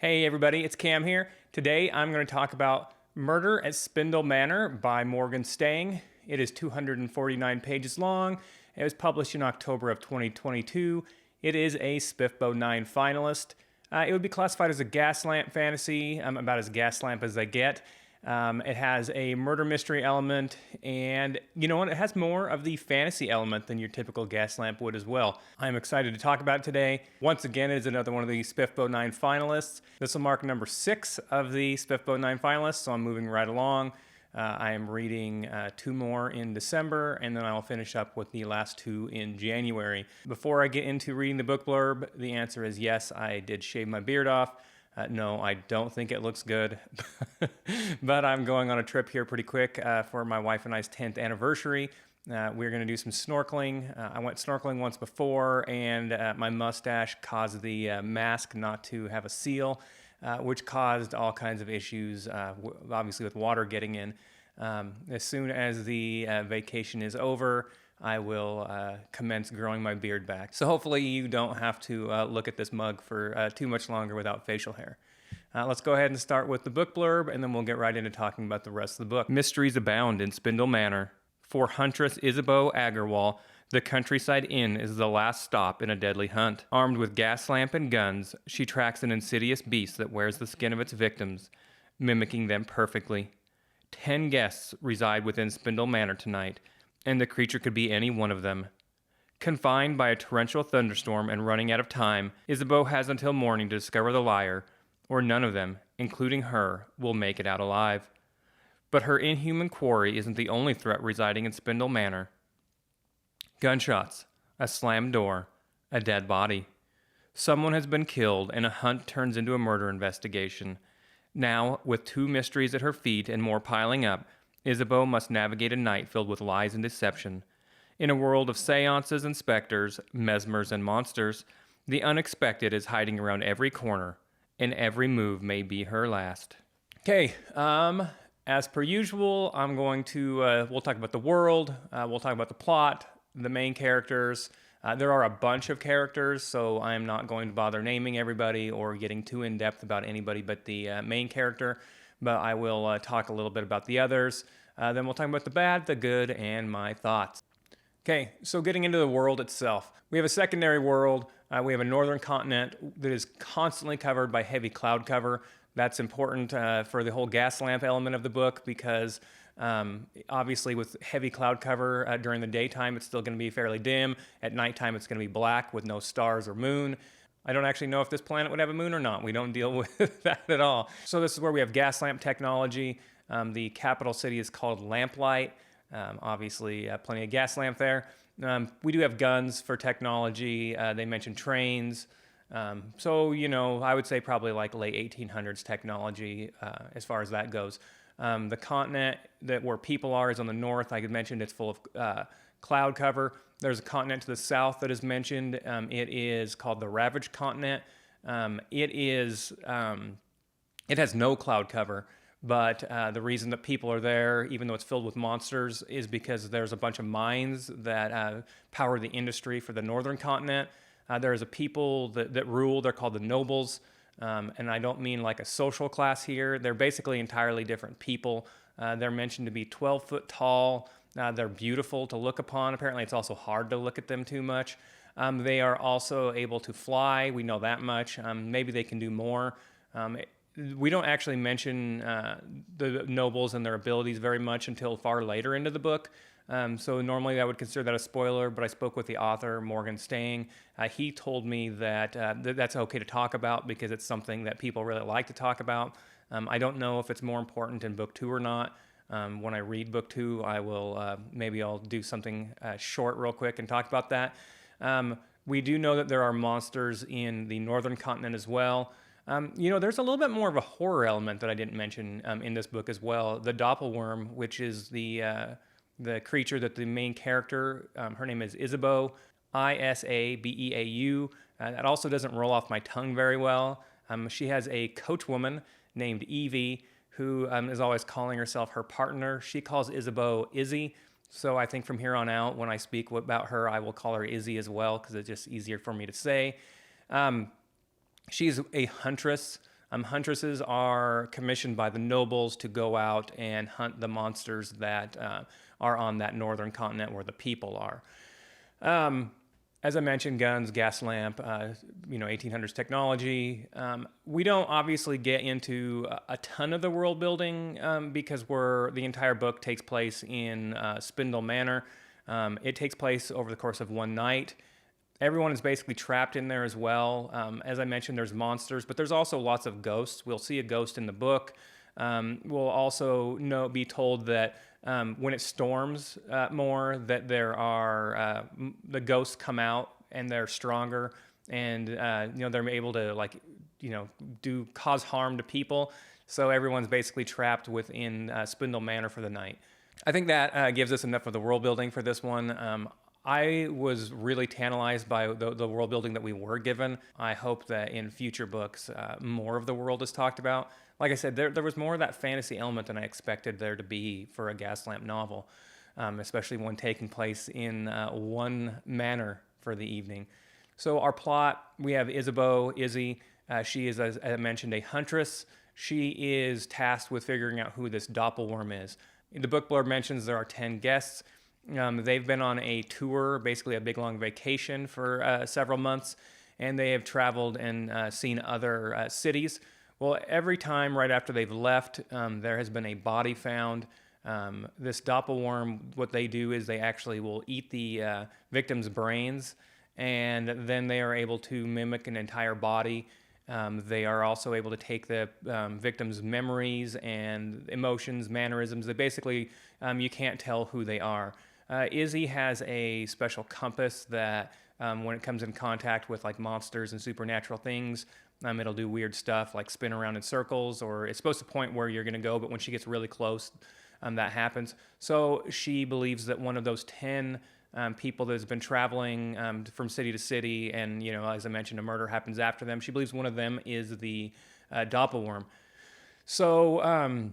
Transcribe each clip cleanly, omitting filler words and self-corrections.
Hey everybody, it's Cam here. Today I'm going to talk about Murder at Spindle Manor by Morgan Stang. It is 249 pages long. It was published in October of 2022. It is a SPIFBO 9 finalist. It would be classified as a gaslamp fantasy, about as gaslamp as they get. It has a murder mystery element, and you know what? It has more of the fantasy element than your typical gaslamp would as well. I'm excited to talk about it today. Once again, it is another one of the SPIFBO 9 finalists. This will mark number 6 of the SPIFBO 9 finalists, so I'm moving right along. I am reading 2 more in December, and then I'll finish up with the last 2 in January. Before I get into reading the book blurb, the answer is yes, I did shave my beard off. No, I don't think it looks good, but I'm going on a trip here pretty quick for my wife and I's 10th anniversary. We're going to do some snorkeling. I went snorkeling once before, and my mustache caused the mask not to have a seal, which caused all kinds of issues, obviously with water getting in. As soon as the vacation is over, I will commence growing my beard back. So hopefully you don't have to look at this mug for too much longer without facial hair. Let's go ahead and start with the book blurb, and then we'll get right into talking about the rest of the book. Mysteries abound in Spindle Manor. For Huntress Isabeau Agarwal, the Countryside Inn is the last stop in a deadly hunt. Armed with gas lamp and guns, she tracks an insidious beast that wears the skin of its victims, mimicking them perfectly. 10 guests reside within Spindle Manor tonight, and the creature could be any one of them. Confined by a torrential thunderstorm and running out of time, Isabeau has until morning to discover the liar, or none of them, including her, will make it out alive. But her inhuman quarry isn't the only threat residing in Spindle Manor. Gunshots, a slammed door, a dead body. Someone has been killed, and a hunt turns into a murder investigation. Now, with 2 mysteries at her feet and more piling up, Isabeau must navigate a night filled with lies and deception. In a world of seances and specters, mesmers and monsters, the unexpected is hiding around every corner, and every move may be her last. Okay, as per usual, I'm going to, we'll talk about the world, we'll talk about the plot, the main characters. There are a bunch of characters, so I'm not going to bother naming everybody or getting too in-depth about anybody but the main character. But I will talk a little bit about the others. Then we'll talk about the bad, the good, and my thoughts. Okay, so getting into the world itself. We have a secondary world. We have a northern continent that is constantly covered by heavy cloud cover. That's important for the whole gas lamp element of the book because obviously with heavy cloud cover during the daytime, it's still going to be fairly dim. At nighttime, it's going to be black with no stars or moon. I don't actually know if this planet would have a moon or not. We don't deal with that at all. So this is where we have gas lamp technology. The capital city is called Lamplight. Obviously, plenty of gas lamp there. We do have guns for technology. They mentioned trains. So, you know, I would say probably like late 1800s technology as far as that goes. The continent where people are is on the north. Like I mentioned, it's full of cloud cover. There's a continent to the south that is mentioned. It is called the Ravaged Continent. It has no cloud cover, but the reason that people are there, even though it's filled with monsters, is because there's a bunch of mines that power the industry for the northern continent. There's a people that rule. They're called the nobles. And I don't mean like a social class here. They're basically entirely different people. They're mentioned to be 12 foot tall. They're beautiful to look upon. Apparently, it's also hard to look at them too much. They are also able to fly. We know that much. Maybe they can do more. We don't actually mention the nobles and their abilities very much until far later into the book. So normally I would consider that a spoiler, but I spoke with the author, Morgan Stang. He told me that that's okay to talk about because it's something that people really like to talk about. I don't know if it's more important in book 2 or not. When I read book 2, I will maybe I'll do something short real quick and talk about that. We do know that there are monsters in the northern continent as well. You know, there's a little bit more of a horror element that I didn't mention in this book as well. The doppelworm, which is the creature that the main character, her name is Isabeau, Isabeau. That also doesn't roll off my tongue very well. She has a coachwoman named Evie who is always calling herself her partner. She calls Isabeau Izzy. So I think from here on out, when I speak about her, I will call her Izzy as well because it's just easier for me to say. She's a huntress. Huntresses are commissioned by the nobles to go out and hunt the monsters that are on that northern continent where the people are. As I mentioned, guns, gas lamp, 1800s technology. We don't obviously get into a ton of the world building because the entire book takes place in Spindle Manor. It takes place over the course of one night. Everyone is basically trapped in there as well. As I mentioned, there's monsters, but there's also lots of ghosts. We'll see a ghost in the book. We'll also be told that when it storms more, that there are the ghosts come out and they're stronger, and they're able to cause harm to people. So everyone's basically trapped within Spindle Manor for the night. I think that gives us enough of the world building for this one. I was really tantalized by the world building that we were given. I hope that in future books, more of the world is talked about. Like I said, there was more of that fantasy element than I expected there to be for a Gaslamp novel, especially one taking place in one manor for the evening. So our plot, we have Izzy. She is, as I mentioned, a huntress. She is tasked with figuring out who this doppelworm is. The book blurb mentions there are 10 guests. They've been on a tour, basically a big long vacation for several months, and they have traveled and seen other cities. Well, every time right after they've left, there has been a body found. This doppelworm, what they do is they actually will eat the victim's brains, and then they are able to mimic an entire body. They are also able to take the victim's memories and emotions, mannerisms. They basically, you can't tell who they are. Izzy has a special compass that when it comes in contact with like monsters and supernatural things, it'll do weird stuff like spin around in circles, or it's supposed to point where you're going to go, but when she gets really close, that happens. So she believes that one of those 10 people that has been traveling from city to city, and as I mentioned, a murder happens after them. She believes one of them is the doppelworm. So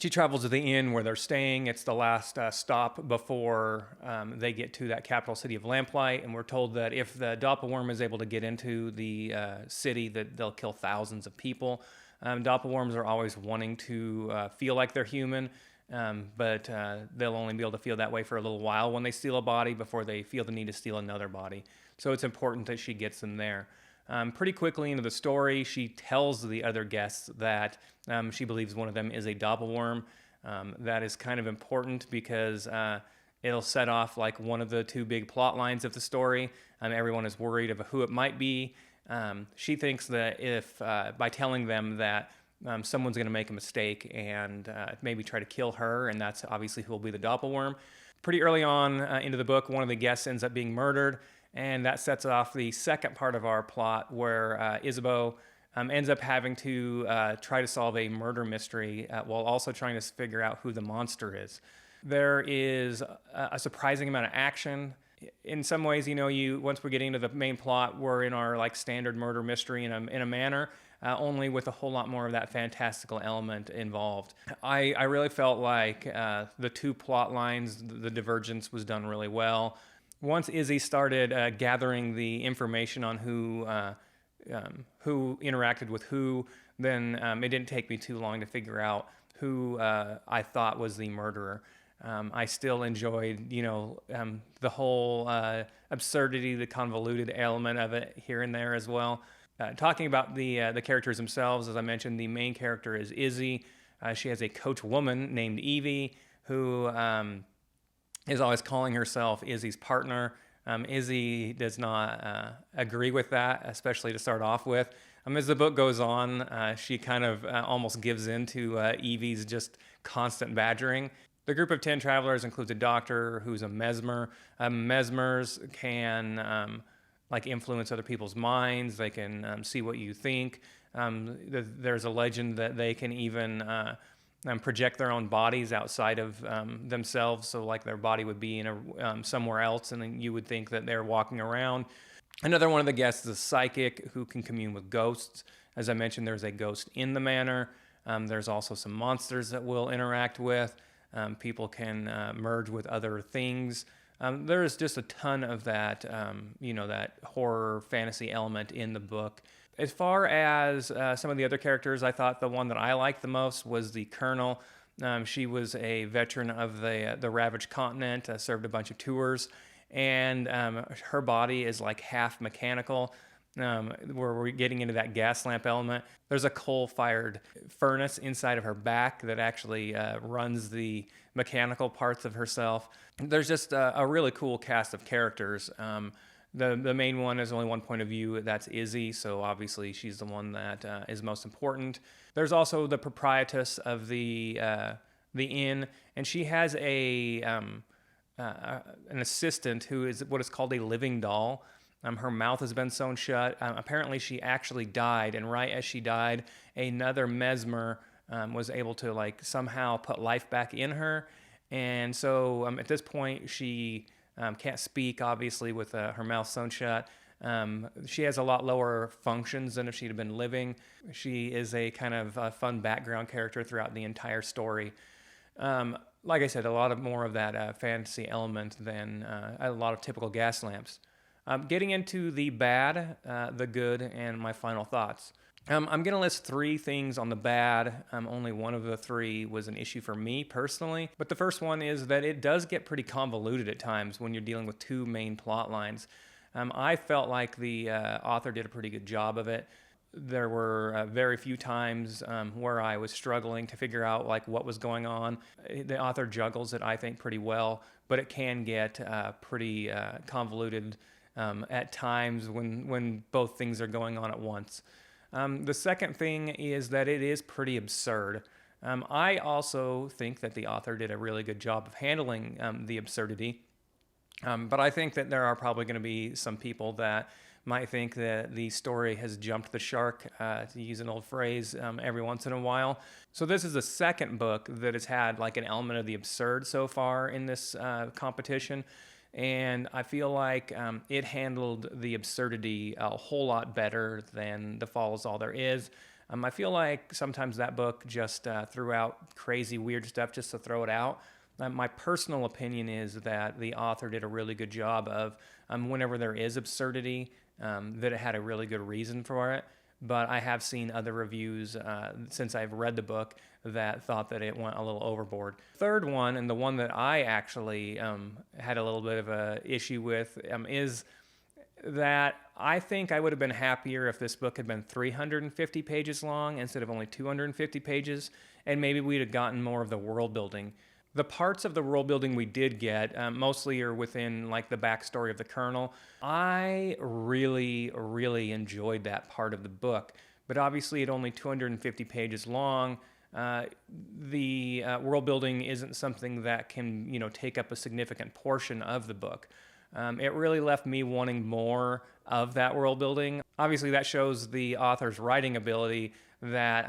she travels to the inn where they're staying. It's the last stop before they get to that capital city of Lamplight, and we're told that if the doppelworm is able to get into the city, that they'll kill thousands of people. Doppelworms are always wanting to feel like they're human, but they'll only be able to feel that way for a little while when they steal a body before they feel the need to steal another body. So it's important that she gets them there. Pretty quickly into the story, she tells the other guests that she believes one of them is a doppelworm. That is kind of important because it'll set off like one of the two big plot lines of the story. Everyone is worried of who it might be. She thinks that if by telling them that someone's going to make a mistake and maybe try to kill her, and that's obviously who will be the doppelworm. Pretty early on into the book, one of the guests ends up being murdered, and that sets off the second part of our plot where Isabeau ends up having to try to solve a murder mystery while also trying to figure out who the monster is. There is a surprising amount of action. In some ways, once we get into the main plot, we're in our like standard murder mystery in a manor, only with a whole lot more of that fantastical element involved. I really felt like the two plot lines, the divergence was done really well. Once Izzy started gathering the information on who interacted with who, then it didn't take me too long to figure out who I thought was the murderer. I still enjoyed, the whole absurdity, the convoluted element of it here and there as well. Talking about the characters themselves, as I mentioned, the main character is Izzy. She has a coach woman named Evie who is always calling herself Izzy's partner. Izzy does not agree with that, especially to start off with. As the book goes on, she kind of almost gives in to Evie's just constant badgering. The group of 10 travelers includes a doctor who's a mesmer. Mesmers can influence other people's minds. They can see what you think. There's a legend that they can even project their own bodies outside of themselves. So like their body would be in somewhere else, and then you would think that they're walking around. Another one of the guests is a psychic who can commune with ghosts. As I mentioned, there's a ghost in the manor. There's also some monsters that we'll interact with. People can merge with other things. There's just a ton of that, that horror fantasy element in the book. As far as some of the other characters, I thought the one that I liked the most was the Colonel. She was a veteran of the ravaged continent, served a bunch of tours, and her body is like half mechanical. Where we're getting into that gas lamp element. There's a coal-fired furnace inside of her back that actually runs the mechanical parts of herself. There's just a really cool cast of characters. The main one is only one point of view. That's Izzy, so obviously she's the one that is most important. There's also the proprietress of the inn, and she has an assistant who is what is called a living doll. Her mouth has been sewn shut. Apparently, she actually died, and right as she died, another mesmer was able to somehow put life back in her. And so at this point, she can't speak, obviously, with her mouth sewn shut. She has a lot lower functions than if she'd have been living. She is a kind of fun background character throughout the entire story. Like I said, a lot more of that fantasy element than a lot of typical gas lamps. Getting into the bad, the good, and my final thoughts. I'm going to list 3 things on the bad. Only one of the 3 was an issue for me personally. But the first one is that it does get pretty convoluted at times when you're dealing with 2 main plot lines. I felt like the author did a pretty good job of it. There were very few times where I was struggling to figure out what was going on. The author juggles it, I think, pretty well, but it can get pretty convoluted at times when both things are going on at once. The second thing is that it is pretty absurd. I also think that the author did a really good job of handling the absurdity, but I think that there are probably going to be some people that might think that the story has jumped the shark, to use an old phrase, every once in a while. So this is the second book that has had an element of the absurd so far in this competition. And I feel like it handled the absurdity a whole lot better than The Fall Is All There Is. I feel like sometimes that book just threw out crazy, weird stuff just to throw it out. My personal opinion is that the author did a really good job of, whenever there is absurdity, that it had a really good reason for it. But I have seen other reviews since I've read the book that thought that it went a little overboard. Third one, and the one that I actually had a little bit of a issue with, is that I think I would have been happier if this book had been 350 pages long instead of only 250 pages, and maybe we'd have gotten more of the world building. The parts of the world building we did get mostly are within the backstory of the Colonel. I really, really enjoyed that part of the book, but obviously at only 250 pages long, the world building isn't something that can take up a significant portion of the book. It really left me wanting more of that world building. Obviously that shows the author's writing ability, that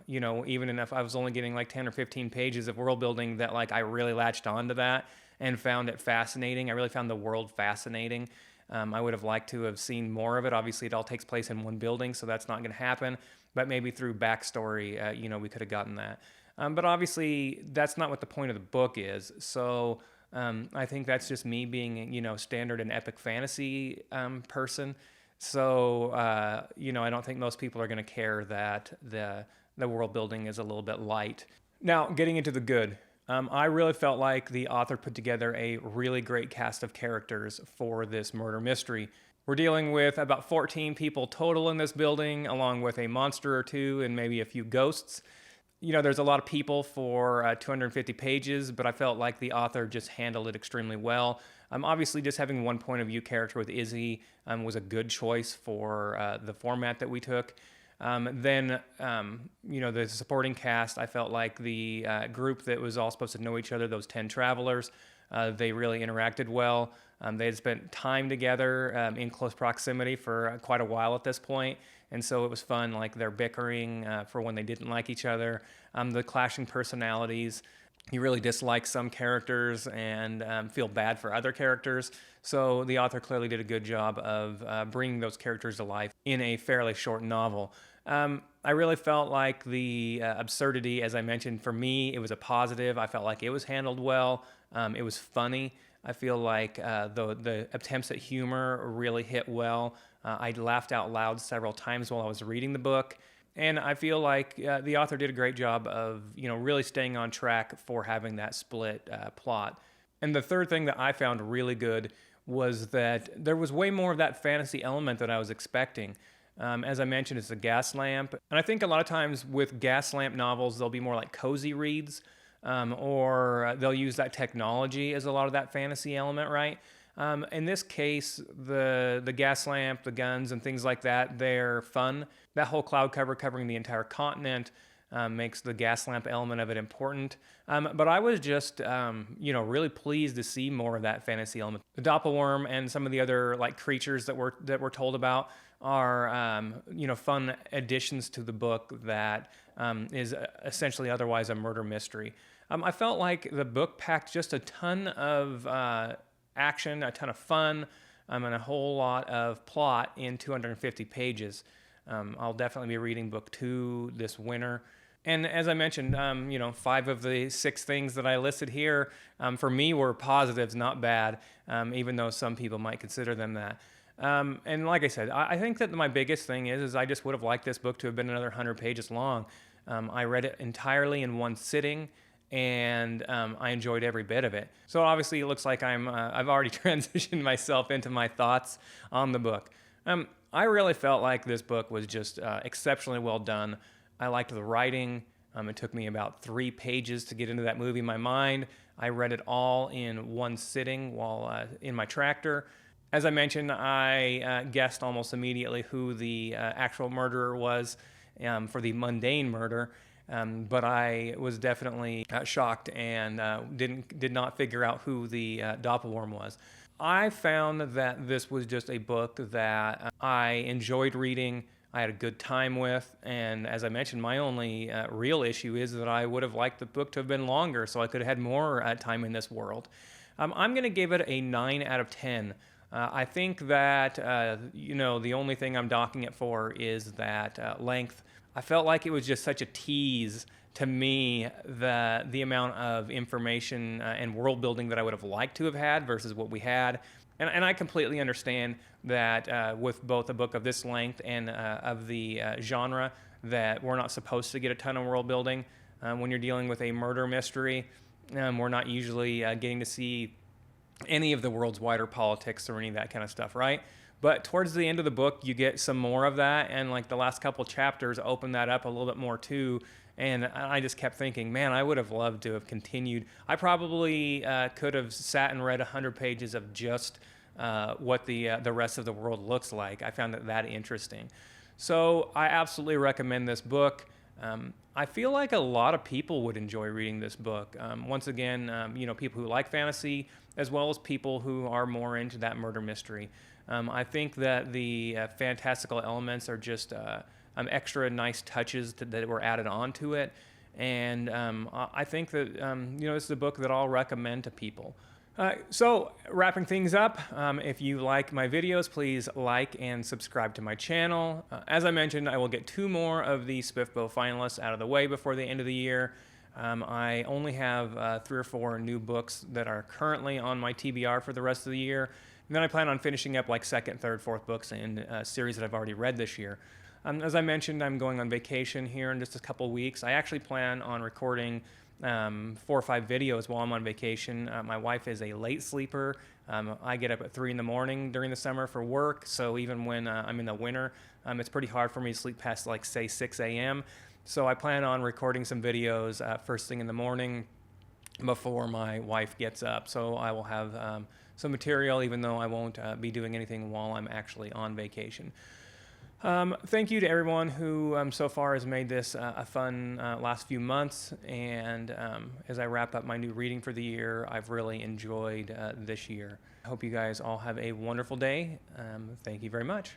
even if I was only getting 10 or 15 pages of world building, that I really latched onto that and found it fascinating. I really found the world fascinating. I would have liked to have seen more of it. Obviously it all takes place in one building, so that's not going to happen, but maybe through backstory we could have gotten that. But obviously that's not what the point of the book is. So I think that's just me being standard and epic fantasy person. So, I don't think most people are going to care that the world building is a little bit light. Now, getting into the good. I really felt like the author put together a really great cast of characters for this murder mystery. We're dealing with about 14 people total in this building, along with a monster or 2 and maybe a few ghosts. There's a lot of people for 250 pages, but I felt like the author just handled it extremely well. Obviously, just having one point of view character with Izzy was a good choice for the format that we took. Then, the supporting cast, I felt like the group that was all supposed to know each other, those 10 travelers, they really interacted well. They had spent time together in close proximity for quite a while at this point. And so it was fun, they're bickering for when they didn't like each other. The clashing personalities. You really dislike some characters and feel bad for other characters. So the author clearly did a good job of bringing those characters to life in a fairly short novel. I really felt like the absurdity, as I mentioned, for me, it was a positive. I felt like it was handled well. It was funny. I feel like the attempts at humor really hit well. I laughed out loud several times while I was reading the book. And I feel like the author did a great job of, really staying on track for having that split plot. And the third thing that I found really good was that there was way more of that fantasy element that I was expecting. As I mentioned, it's a gas lamp. And I think a lot of times with gas lamp novels, they'll be more like cozy reads, or they'll use that technology as a lot of that fantasy element, right? In this case, the gas lamp, the guns, and things like that, they're fun. That whole cloud cover covering the entire continent makes the gas lamp element of it important. But I was just, really pleased to see more of that fantasy element. The doppelworm and some of the other like creatures that we're told about are, fun additions to the book that is essentially otherwise a murder mystery. I felt like the book packed just a ton of action, a ton of fun, and a whole lot of plot in 250 pages. I'll definitely be reading book 2 this winter. And as I mentioned, 5 of the 6 things that I listed here, for me were positives, not bad, even though some people might consider them that. And like I said, I think that my biggest thing is I just would have liked this book to have been another 100 pages long. I read it entirely in one sitting, and I enjoyed every bit of it. So obviously it looks like I've already transitioned myself into my thoughts on the book. I really felt like this book was just exceptionally well done. I liked the writing. It took me about 3 pages to get into that movie in my mind. I read it all in one sitting while in my tractor. As I mentioned, I guessed almost immediately who the actual murderer was for the mundane murder. But I was definitely shocked and did not figure out who the doppelworm was. I found that this was just a book that I enjoyed reading, I had a good time with, and as I mentioned, my only real issue is that I would have liked the book to have been longer so I could have had more time in this world. I'm going to give it a 9 out of 10. I think that, the only thing I'm docking it for is that length. I felt like it was just such a tease to me, the amount of information and world building that I would have liked to have had versus what we had. And I completely understand that with both a book of this length and of the genre, that we're not supposed to get a ton of world building. When you're dealing with a murder mystery, we're not usually getting to see any of the world's wider politics or any of that kind of stuff, right? But towards the end of the book, you get some more of that, and like the last couple chapters open that up a little bit more too. And I just kept thinking, man, I would have loved to have continued. I probably could have sat and read 100 pages of just what the rest of the world looks like. I found that interesting. So I absolutely recommend this book. I feel like a lot of people would enjoy reading this book. Once again, people who like fantasy, as well as people who are more into that murder mystery. I think that the fantastical elements are just extra nice touches that were added on to it. And I think that, this is a book that I'll recommend to people. So wrapping things up, if you like my videos, please like and subscribe to my channel. As I mentioned, I will get 2 more of the Spiffbo finalists out of the way before the end of the year. I only have 3 or 4 new books that are currently on my TBR for the rest of the year. And then I plan on finishing up like 2nd, 3rd, 4th books in a series that I've already read this year. As I mentioned, I'm going on vacation here in just a couple weeks. I actually plan on recording 4 or 5 videos while I'm on vacation. My wife is a late sleeper. I get up at 3 in the morning during the summer for work, so even when I'm in the winter, it's pretty hard for me to sleep past like say 6 a.m. So I plan on recording some videos first thing in the morning before my wife gets up. So I will have some material, even though I won't be doing anything while I'm actually on vacation. Thank you to everyone who so far has made this a fun last few months, and as I wrap up my new reading for the year, I've really enjoyed this year. I hope you guys all have a wonderful day. Thank you very much.